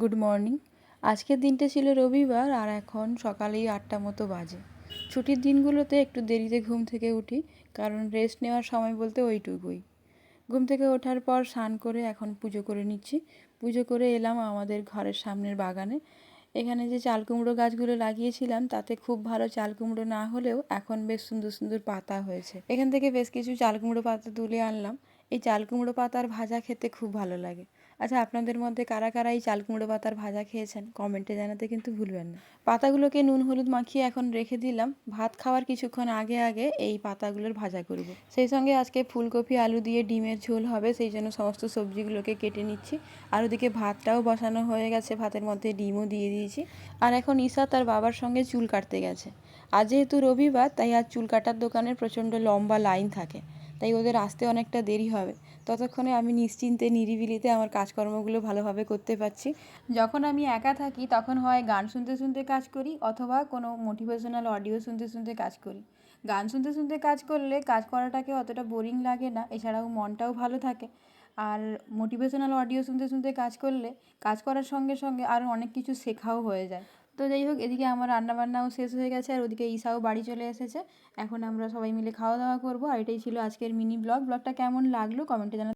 Good morning. আজকের দিনটা ছিল রবিবার আর এখন সকালেই 8টা মতো বাজে। ছুটির দিনগুলোতে একটু দেরিতে ঘুম থেকে উঠি, কারণ রেস্ট নেওয়ার সময় বলতে ওইটুকুই। ঘুম থেকে ওঠার পর স্নান করে এখন পুজো করে নিচ্ছি। পুজো করে এলাম আমাদের ঘরের সামনের বাগানে। এখানে যে চাল কুমড়ো গাছগুলো লাগিয়েছিলাম তাতে খুব ভালো চাল কুমড়ো না হলেও এখন বেশ সুন্দর সুন্দর পাতা হয়েছে। এখান থেকে বেশ কিছু চাল কুমড়ো পাতা তুলে আনলাম। এই চাল কুমড়ো পাতার ভাজা খেতে খুব ভালো লাগে। আচ্ছা, আপনাদের মধ্যে কারা কারা এই চাল কুমড়ো পাতার ভাজা খেয়েছেন কমেন্টে জানাতে কিন্তু ভুলবেন না। পাতাগুলোকে নুন হলুদ মাখিয়ে এখন রেখে দিলাম। ভাত খাওয়ার কিছুক্ষণ আগে আগে এই পাতাগুলোর ভাজা করব। সেই সঙ্গে আজকে ফুলকপি আলু দিয়ে ডিমের ঝোল হবে, সেই জন্য সমস্ত সবজিগুলোকে কেটে নিচ্ছি। আর ওদিকে ভাতটাও বসানো হয়ে গেছে, ভাতের মধ্যে ডিমও দিয়ে দিয়েছি। আর এখন ঈশা তার বাবার সঙ্গে চুল কাটতে গেছে। আজ যেহেতু রবিবার, তাই আজ চুল কাটার দোকানের প্রচণ্ড লম্বা লাইন থাকে, তাই ওদের আসতে অনেকটা দেরি হবে। ততক্ষণে আমি নিশ্চিন্তে নিরিবিলিতে আমার কাজকর্মগুলো ভালোভাবে করতে পারছি। যখন আমি একা থাকি তখন হয় গান শুনতে শুনতে কাজ করি, অথবা কোনো মোটিভেশনাল অডিও শুনতে শুনতে কাজ করি। গান শুনতে শুনতে কাজ করলে কাজ করাটাকে অতটা বোরিং লাগে না, এছাড়াও মনটাও ভালো থাকে। আর মোটিভেশনাল অডিও শুনতে শুনতে কাজ করলে কাজ করার সঙ্গে সঙ্গে আরও অনেক কিছু শেখাও হয়ে যায়। তো যাই হোক, এদিকে আমার রান্নাবান্নাও শেষ হয়ে গেছে, আর ওদিকে ঈশাও বাড়ি চলে এসেছে। এখন আমরা সবাই মিলে খাওয়া দাওয়া করবো। আর এটাই ছিল আজকের মিনি ব্লগটা কেমন লাগলো কমেন্টে জানাতে